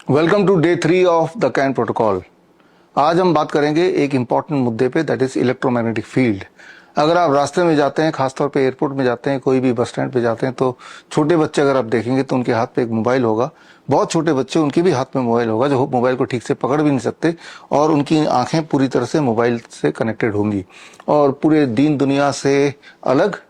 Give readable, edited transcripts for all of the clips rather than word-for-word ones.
Welcome to day 3 of the CAN protocol. आज हम बात करेंगे एक इम्पॉर्टेंट मुद्दे पे, दैट इज इलेक्ट्रोमैग्नेटिक फील्ड। अगर आप रास्ते में जाते हैं, खासतौर पे एयरपोर्ट में जाते हैं, कोई भी बस स्टैंड पे जाते हैं, तो छोटे बच्चे अगर आप देखेंगे तो उनके हाथ पे एक मोबाइल होगा। बहुत छोटे बच्चे, उनके भी हाथ में मोबाइल होगा, जो मोबाइल को ठीक से पकड़ भी नहीं सकते, और उनकी आंखें पूरी तरह से मोबाइल से कनेक्टेड होंगी और पूरे दीन दुनिया से अलग।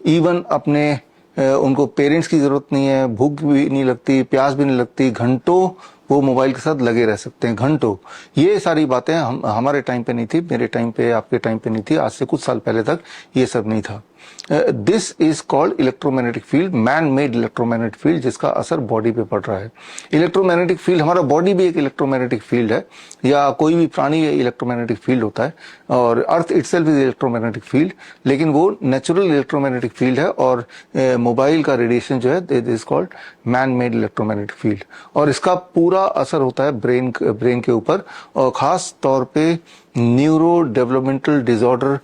इवन अपने उनको पेरेंट्स की जरूरत नहीं है, भूख भी नहीं लगती, प्यास भी नहीं लगती, घंटों वो मोबाइल के साथ लगे रह सकते हैं, घंटों। ये सारी बातें हमारे टाइम पे नहीं थी, मेरे टाइम पे, आपके टाइम पे नहीं थी। आज से कुछ साल पहले तक ये सब नहीं था। This is called electromagnetic field, man made electromagnetic field, जिसका असर बॉडी पे पड़ रहा है। इलेक्ट्रोमैग्नेटिक फील्ड, हमारा बॉडी भी एक इलेक्ट्रोमैग्नेटिक फील्ड है, या कोई भी प्राणी इलेक्ट्रोमैग्नेटिक फील्ड होता है, और अर्थ इटसेल्फ इज इलेक्ट्रोमैग्नेटिक फील्ड, लेकिन वो नेचुरल इलेक्ट्रोमैग्नेटिक फील्ड है। और मोबाइल का रेडिएशन जो है, this is called man made electromagnetic field, और इसका पूरा असर होता है ब्रेन के ऊपर, और खास तौर पे न्यूरो डेवलपमेंटल डिसऑर्डर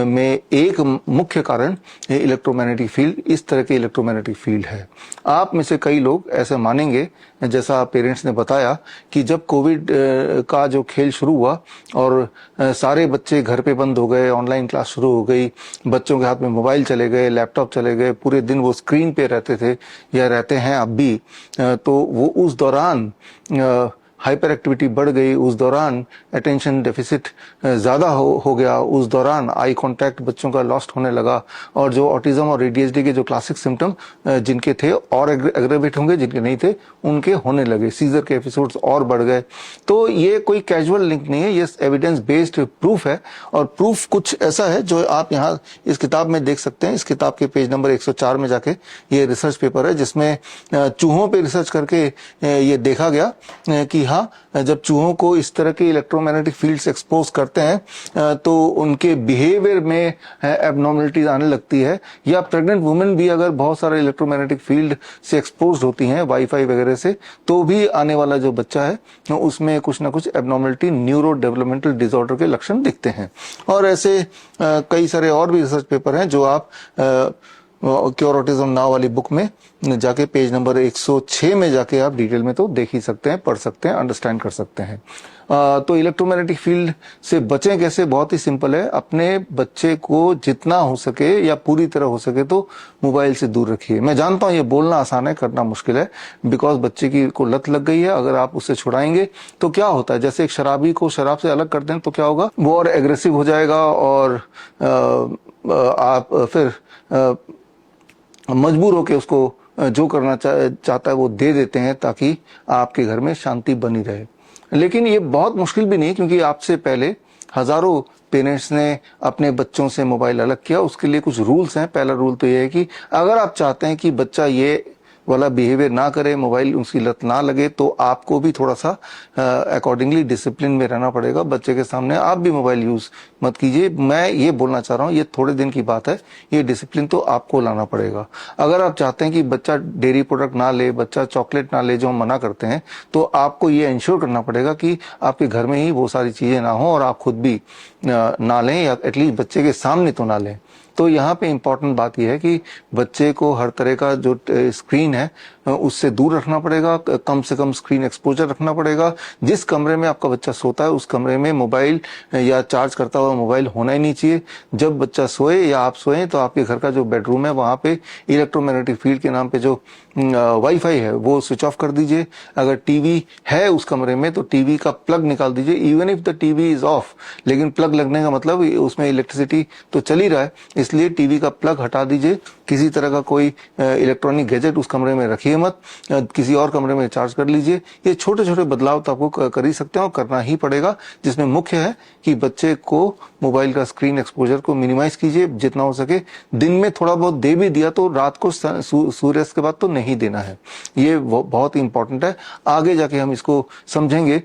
में एक मुख्य कारण इलेक्ट्रोमैग्नेटिक फील्ड, इस तरह के इलेक्ट्रोमैग्नेटिक फील्ड है। आप में से कई लोग ऐसे मानेंगे, जैसा पेरेंट्स ने बताया, कि जब कोविड का जो खेल शुरू हुआ और सारे बच्चे घर पे बंद हो गए, ऑनलाइन क्लास शुरू हो गई, बच्चों के हाथ में मोबाइल चले गए, लैपटॉप चले गए, पूरे दिन वो स्क्रीन पे रहते थे या रहते हैं अब भी, तो वो उस दौरान हाइपर एक्टिविटी बढ़ गई, उस दौरान अटेंशन डेफिसिट ज्यादा हो गया, उस दौरान आई कांटेक्ट बच्चों का लॉस्ट होने लगा, और जो ऑटिज्म और एडीएचडी के जो क्लासिक सिम्टम जिनके थे और एग्रेवेट होंगे, जिनके नहीं थे उनके होने लगे, सीजर के एपिसोड्स और बढ़ गए। तो ये कोई कैजुअल लिंक नहीं है, ये एविडेंस बेस्ड प्रूफ है, और प्रूफ कुछ ऐसा है जो आप यहाँ इस किताब में देख सकते हैं। इस किताब के पेज नंबर 104 में जाके ये रिसर्च पेपर है, जिसमें चूहों पे रिसर्च करके ये देखा गया कि हाँ, जब चूहों को इस तरह के इलेक्ट्रोमैग्नेटिक फील्ड से एक्सपोज करते हैं तो उनके बिहेवियर में एबनॉर्मलिटीज आने लगती है, या प्रेग्नेंट वुमेन भी अगर बहुत सारे इलेक्ट्रोमैग्नेटिक फील्ड से एक्सपोज होती हैं, वाईफाई वगैरह से, तो भी आने वाला जो बच्चा है उसमें कुछ ना कुछ एबनॉर्मलिटी, न्यूरो डेवलपमेंटल डिसऑर्डर के लक्षण दिखते हैं। और ऐसे कई सारे और भी रिसर्च पेपर हैं जो आप क्योर ऑटिज्म नाउ वाली बुक में जाके पेज नंबर 106 में जाके आप डिटेल में तो देख ही सकते हैं, पढ़ सकते हैं, अंडरस्टैंड कर सकते हैं। तो इलेक्ट्रोमैग्नेटिक फील्ड से बचें कैसे? बहुत ही सिंपल है। अपने बच्चे को जितना हो सके या पूरी तरह हो सके तो मोबाइल से दूर रखिए। मैं जानता हूं ये बोलना आसान है, करना मुश्किल है, बिकॉज बच्चे की को लत लग गई है। अगर आप उससे छुड़ाएंगे तो क्या होता है, जैसे एक शराबी को शराब से अलग कर दें तो क्या होगा, वो और एग्रेसिव हो जाएगा, और आप फिर मजबूर होकर उसको जो करना चाहता है वो दे देते हैं, ताकि आपके घर में शांति बनी रहे। लेकिन ये बहुत मुश्किल भी नहीं, क्योंकि आपसे पहले हजारों पेरेंट्स ने अपने बच्चों से मोबाइल अलग किया। उसके लिए कुछ रूल्स हैं। पहला रूल तो ये है कि अगर आप चाहते हैं कि बच्चा ये वाला बिहेवियर ना करे, मोबाइल उसकी लत ना लगे, तो आपको भी थोड़ा सा अकॉर्डिंगली डिसिप्लिन में रहना पड़ेगा। बच्चे के सामने आप भी मोबाइल यूज मत कीजिए। मैं ये बोलना चाह रहा हूँ, ये थोड़े दिन की बात है, ये डिसिप्लिन तो आपको लाना पड़ेगा। अगर आप चाहते हैं कि बच्चा डेयरी प्रोडक्ट ना ले, बच्चा चॉकलेट ना ले, जो हम मना करते हैं, तो आपको ये इंश्योर करना पड़ेगा कि आपके घर में ही वो सारी चीजें ना हो, और आप खुद भी ना लें, या एटलीस्ट बच्चे के सामने तो ना लें। तो यहाँ पे इम्पोर्टेंट बात यह है कि बच्चे को हर तरह का जो स्क्रीन है उससे दूर रखना पड़ेगा, कम से कम स्क्रीन एक्सपोजर रखना पड़ेगा। जिस कमरे में आपका बच्चा सोता है उस कमरे में मोबाइल या चार्ज करता हुआ मोबाइल होना ही नहीं चाहिए। जब बच्चा सोए या आप सोए तो आपके घर का जो बेडरूम है वहां पे इलेक्ट्रोमैग्नेटिक फील्ड के नाम पे जो वाईफाई है वो स्विच ऑफ कर दीजिए। अगर टीवी है उस कमरे में तो टीवी का प्लग निकाल दीजिए, even if the TV is of. लेकिन प्लग लगने का मतलब उसमें इलेक्ट्रिसिटी तो चल ही रहा है, इसलिए टीवी का प्लग हटा दीजिए। किसी तरह का कोई इलेक्ट्रॉनिक गैजेट उस कमरे में रखिए मत, किसी और कमरे में चार्ज कर लीजिए। ये छोटे छोटे बदलाव तो आपको कर ही सकते हैं और करना ही पड़ेगा, जिसमें मुख्य है कि बच्चे को मोबाइल का स्क्रीन एक्सपोजर को मिनिमाइज कीजिए जितना हो सके। दिन में थोड़ा बहुत दे भी दिया तो रात को सूर्यास्त के बाद तो नहीं देना है। ये बहुत ही इंपॉर्टेंट है। आगे जाके हम इसको समझेंगे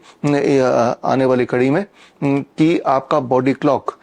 आने वाली कड़ी में कि आपका बॉडी क्लॉक,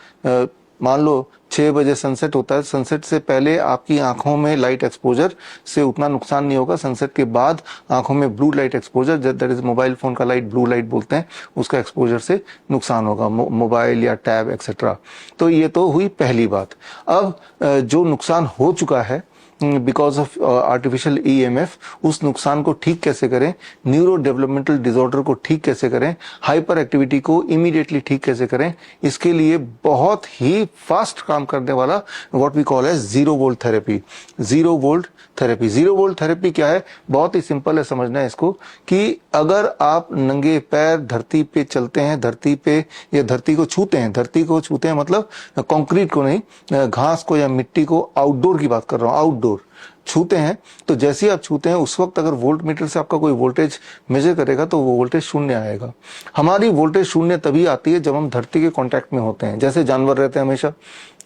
मान लो 6 बजे सनसेट होता है, सनसेट से पहले आपकी आंखों में लाइट एक्सपोजर से उतना नुकसान नहीं होगा। सनसेट के बाद आंखों में blue light exposure, that is mobile phone का लाइट, ब्लू लाइट बोलते हैं, उसका एक्सपोजर से नुकसान होगा, मोबाइल या टैब एक्सेट्रा। तो ये तो हुई पहली बात। अब जो नुकसान हो चुका है बिकॉज ऑफ आर्टिफिशियल ईएमएफ, उस नुकसान को ठीक कैसे करें, न्यूरो डेवलपमेंटल डिसऑर्डर को ठीक कैसे करें, हाइपर एक्टिविटी को इमीडिएटली ठीक कैसे करें, इसके लिए बहुत ही फास्ट काम करने वाला what we call as zero volt therapy. Zero volt therapy, zero volt therapy क्या है? बहुत ही सिंपल है समझना है इसको, कि अगर आप नंगे पैर धरती पे चलते हैं, धरती पे या धरती को छूते हैं, धरती को छूते हैं मतलब कंक्रीट को नहीं, घास को या मिट्टी को, आउटडोर की बात कर रहा हूं, आउटडोर छूते हैं, तो जैसे ही आप छूते हैं उस वक्त अगर वोल्ट मीटर से आपका कोई वोल्टेज मेजर करेगा तो वो वोल्टेज शून्य आएगा। हमारी वोल्टेज शून्य तभी आती है जब हम धरती के कांटेक्ट में होते हैं, जैसे जानवर रहते हैं हमेशा,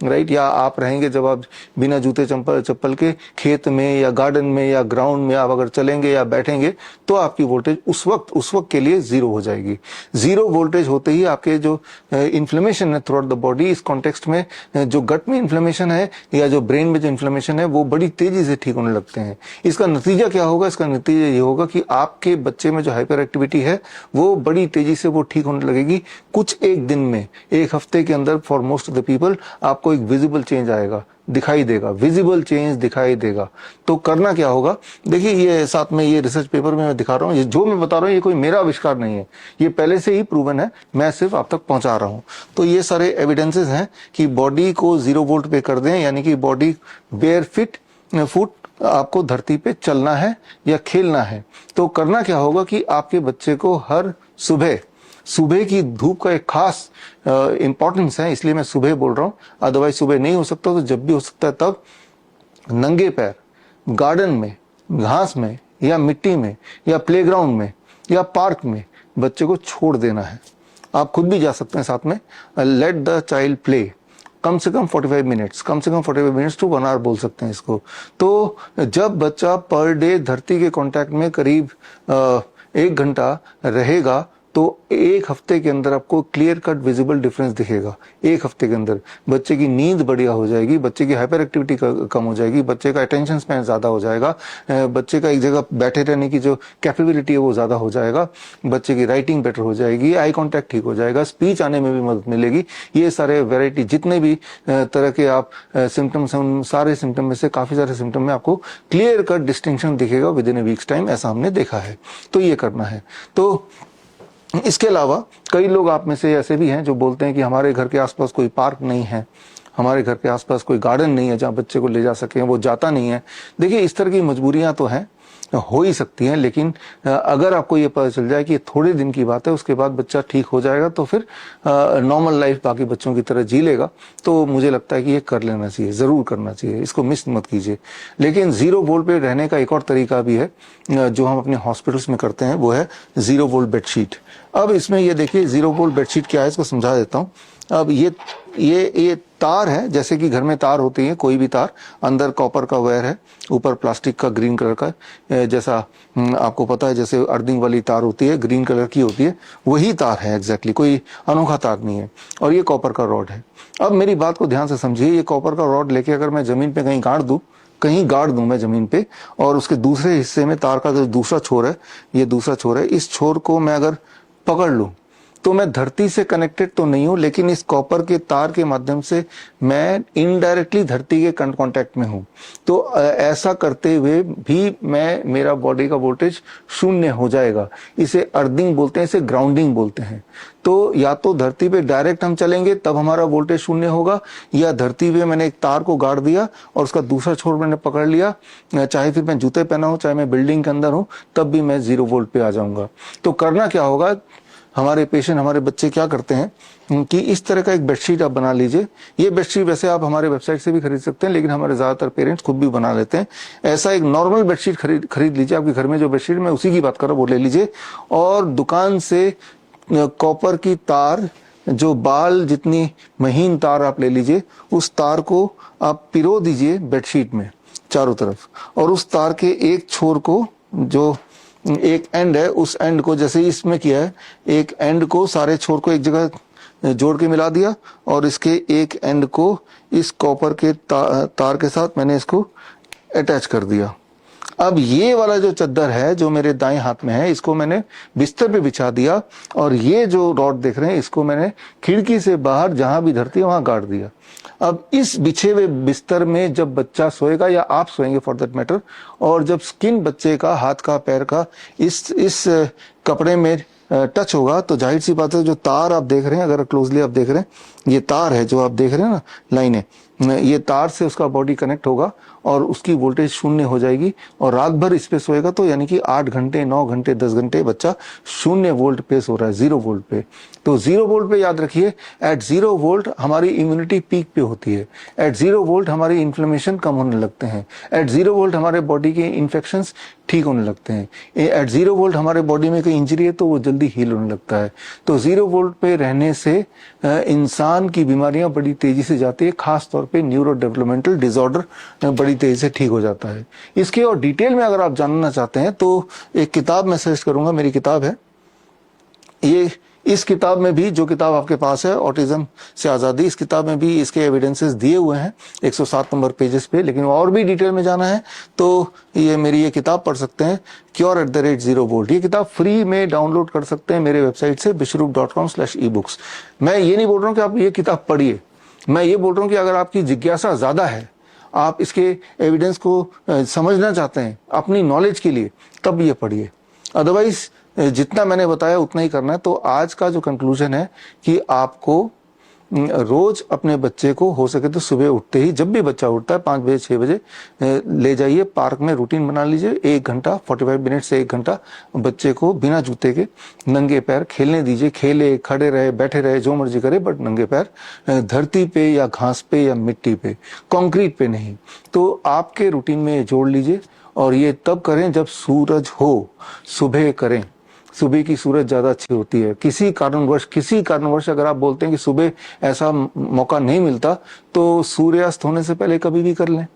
राइट, या आप रहेंगे जब आप बिना जूते चप्पल के खेत में या गार्डन में या ग्राउंड में आप अगर चलेंगे या बैठेंगे तो आपकी वोल्टेज उस वक्त के लिए जीरो हो जाएगी। जीरो वोल्टेज होते ही आपके जो इन्फ्लेमेशन है थ्रू आउट द बॉडी, इस कॉन्टेक्स्ट में जो गट में इन्फ्लेमेशन है या जो ब्रेन में जो इन्फ्लेमेशन है वो बड़ी तेजी से ठीक होने लगते हैं। इसका नतीजा क्या होगा? इसका नतीजा ये होगा कि आपके बच्चे में जो हाइपर एक्टिविटी है वो बड़ी तेजी से वो ठीक होने लगेगी। कुछ एक दिन में, एक हफ्ते के अंदर for most of the people आपको एक विजिबल चेंज आएगा, दिखाई देगा, विजिबल चेंज दिखाई देगा। तो करना क्या होगा? देखिए, ये साथ में ये रिसर्च पेपर में मैं दिखा रहा हूँ, ये जो मैं बता रहा हूँ ये कोई मेरा आविष्कार नहीं है, ये पहले से ही प्रूवन है, मैं सिर्फ आप तक पहुंचा रहा हूँ। तो ये सारे एविडेंसेस हैं कि बॉडी को जीरो वोल्ट पे कर दें, यानी कि बॉडी बेयर फुट आपको धरती पे चलना है या खेलना है। तो करना क्या होगा कि आपके बच्चे को हर सुबह की धूप का एक खास इंपॉर्टेंस है, इसलिए मैं सुबह बोल रहा हूं, अदरवाइज सुबह नहीं हो सकता तो जब भी हो सकता है तब नंगे पैर गार्डन में, घास में या मिट्टी में या प्लेग्राउंड में या पार्क में बच्चे को छोड़ देना है। आप खुद भी जा सकते हैं साथ में। लेट द चाइल्ड प्ले, कम से कम 45 मिनट्स टू 1 आवर बोल सकते हैं इसको। तो जब बच्चा पर डे धरती के कांटेक्ट में करीब 1 घंटा रहेगा तो 1 हफ्ते के अंदर आपको क्लियर कट विजिबल डिफरेंस दिखेगा। 1 हफ्ते के अंदर बच्चे की नींद बढ़िया हो जाएगी, बच्चे की हाइपर एक्टिविटी कम हो जाएगी, बच्चे का अटेंशन स्पैन ज्यादा हो जाएगा, बच्चे का एक जगह बैठे रहने की जो कैपेबिलिटी है वो ज्यादा हो जाएगा, बच्चे की राइटिंग बेटर हो जाएगी, आई कॉन्टैक्ट ठीक हो जाएगा, स्पीच आने में भी मदद मिलेगी। ये सारे वेराइटी जितने भी तरह के आप सिम्टम, सारे सिम्टम में से काफी सारे सिम्टम में आपको क्लियर कट डिस्टिंक्शन दिखेगा with in A weeks time, ऐसा हमने देखा है। तो ये करना है। तो इसके अलावा कई लोग आप में से ऐसे भी हैं जो बोलते हैं कि हमारे घर के आसपास कोई पार्क नहीं है, हमारे घर के आसपास कोई गार्डन नहीं है जहां बच्चे को ले जा सके, वो जाता नहीं है। देखिए, इस तरह की मजबूरियां तो हैं, हो ही सकती हैं, लेकिन अगर आपको ये पता चल जाए कि थोड़े दिन की बात है, उसके बाद बच्चा ठीक हो जाएगा तो फिर नॉर्मल लाइफ बाकी बच्चों की तरह जी लेगा, तो मुझे लगता है कि ये कर लेना चाहिए, जरूर करना चाहिए, इसको मिस मत कीजिए। लेकिन जीरो वोल्ट पे रहने का एक और तरीका भी है जो हम अपने हॉस्पिटल्स में करते हैं, वो है जीरो वोल्ट बेडशीट। अब इसमें ये देखिए, जीरो वोल्ट बेडशीट क्या है इसको समझा देता हूँ। अब ये तार है, जैसे कि घर में तार होती है, कोई भी तार, अंदर कॉपर का वायर है, ऊपर प्लास्टिक का ग्रीन कलर का, जैसा आपको पता है जैसे अर्थिंग वाली तार होती है, ग्रीन कलर की होती है, वही तार है एग्जैक्टली, कोई अनोखा तार नहीं है। और ये कॉपर का रॉड है। अब मेरी बात को ध्यान से समझिए, ये कॉपर का रॉड लेके अगर मैं जमीन पे कहीं गाड़ दूं मैं जमीन पे, और उसके दूसरे हिस्से में तार का जो दूसरा छोर है, ये दूसरा छोर है, इस छोर को मैं अगर पकड़ लूं तो मैं धरती से कनेक्टेड तो नहीं हूं, लेकिन इस कॉपर के तार के माध्यम से मैं इनडायरेक्टली धरती के कांटेक्ट में हूं। तो ऐसा करते हुए भी मेरा बॉडी का वोल्टेज शून्य हो जाएगा। इसे अर्थिंग बोलते हैं, इसे ग्राउंडिंग बोलते हैं। तो या तो धरती पे डायरेक्ट हम चलेंगे तब हमारा वोल्टेज शून्य होगा, या धरती पे मैंने एक तार को गाड़ दिया और उसका दूसरा छोर मैंने पकड़ लिया, चाहे फिर मैं जूते पहना हूं, चाहे मैं बिल्डिंग के अंदर हूं, तब भी मैं जीरो वोल्ट पे आ जाऊंगा। तो करना क्या होगा, हमारे पेशेंट, हमारे बच्चे क्या करते हैं कि इस तरह का एक बेडशीट आप बना लीजिए। ये बेडशीट वैसे आप हमारे वेबसाइट से भी खरीद सकते हैं, लेकिन हमारे ज्यादातर पेरेंट्स खुद भी बना लेते हैं। ऐसा एक नॉर्मल बेडशीट खरीद लीजिए। आपके घर में जो बेडशीट, मैं उसी की बात कर रहा हूं, वो ले लीजिए, और दुकान से कॉपर की तार, जो बाल जितनी महीन तार आप ले लीजिए, उस तार को आप पिरो दीजिए बेडशीट में चारों तरफ, और उस तार के एक छोर को, जो एक एंड है, उस एंड को जैसे इसमें किया है, एक एंड को, सारे छोर को एक जगह जोड़ के मिला दिया, और इसके एक एंड को इस कॉपर के तार के साथ मैंने इसको अटैच कर दिया। अब ये वाला जो चद्दर है जो मेरे दाएं हाथ में है, इसको मैंने बिस्तर पे बिछा दिया और ये जो रॉड देख रहे हैं इसको मैंने खिड़की से बाहर जहां भी धरती है वहां गाड़ दिया। अब इस बिछे हुए बिस्तर में जब बच्चा सोएगा या आप सोएंगे फॉर दैट मैटर, और जब स्किन बच्चे का, हाथ का, पैर का इस कपड़े में टच होगा तो जाहिर सी बात है जो तार आप देख रहे हैं, अगर क्लोजली आप देख रहे हैं, ये तार है जो आप देख रहे हैं ना, लाइनें, ये तार से उसका बॉडी कनेक्ट होगा और उसकी वोल्टेज शून्य हो जाएगी और रात भर इस पे सोएगा तो यानी कि 8 घंटे, 9 घंटे, 10 घंटे बच्चा 0 वोल्ट पे सो रहा है, 0 वोल्ट पे। तो 0 वोल्ट पे याद रखिए, एट 0 वोल्ट हमारी इम्यूनिटी पीक पे होती है, एट 0 वोल्ट हमारी इन्फ्लेमेशन कम होने लगते हैं, एट 0 वोल्ट हमारे बॉडी के इन्फेक्शंस ठीक होने लगते हैं, एट 0 वोल्ट हमारे बॉडी में कोई इंजरी है तो वो जल्दी हील होने लगता है। तो 0 वोल्ट पे रहने से इंसान की बीमारियां बड़ी तेजी से जाती है, खास तौर पे न्यूरो डेवलपमेंटल डिसऑर्डर बड़ी तेजी से ठीक हो जाता है। इसके और डिटेल में अगर आप जानना चाहते हैं तो एक किताब मैं सजेस्ट करूंगा, मेरी किताब है ये। इस किताब में भी, जो किताब आपके पास है, ऑटिज्म से आजादी, इस किताब में भी इसके एविडेंसेस दिए हुए हैं 107 नंबर पेजेस पे। लेकिन और भी डिटेल में जाना है तो ये मेरी ये किताब पढ़ सकते हैं, Cure@0 Volt। ये किताब फ्री में डाउनलोड कर सकते हैं मेरे वेबसाइट से bishrup.com/ebooks। मैं ये नहीं बोल रहा हूँ कि आप ये किताब पढ़िए, मैं ये बोल रहा हूँ कि अगर आपकी जिज्ञासा ज्यादा है, आप इसके एविडेंस को समझना चाहते हैं अपनी नॉलेज के लिए, तब ये पढ़िए। अदरवाइज जितना मैंने बताया उतना ही करना है। तो आज का जो कंक्लूजन है कि आपको रोज अपने बच्चे को हो सके तो सुबह उठते ही, जब भी बच्चा उठता है 5 बजे 6 बजे ले जाइए पार्क में, रूटीन बना लीजिए, 1 घंटा 45 मिनट से 1 घंटा बच्चे को बिना जूते के नंगे पैर खेलने दीजिए। खेले, खड़े रहे, बैठे रहे, जो मर्जी करे, बट नंगे पैर, धरती पे या घास पे या मिट्टी पे, कंक्रीट पे नहीं। तो आपके रूटीन में जोड़ लीजिए और ये तब करें जब सूरज हो, सुबह करें। सुबह की सूरज ज्यादा अच्छी होती है। किसी कारणवश अगर आप बोलते हैं कि सुबह ऐसा मौका नहीं मिलता तो सूर्यास्त होने से पहले कभी भी कर लें,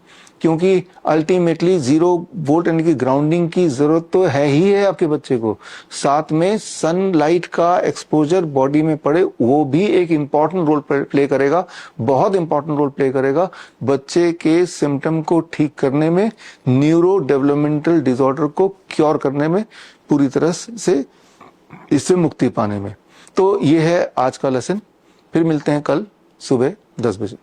क्योंकि अल्टीमेटली 0 वोल्ट यानी कि ग्राउंडिंग की जरूरत तो है ही है आपके बच्चे को। साथ में सनलाइट का एक्सपोजर बॉडी में पड़े, वो भी एक इंपॉर्टेंट रोल प्ले करेगा, बहुत इंपॉर्टेंट रोल प्ले करेगा बच्चे के सिम्टम को ठीक करने में, न्यूरो डेवलपमेंटल डिसऑर्डर को क्योर करने में, पूरी तरह से इससे मुक्ति पाने में। तो ये है आज का लेसन। फिर मिलते हैं कल सुबह 10 बजे।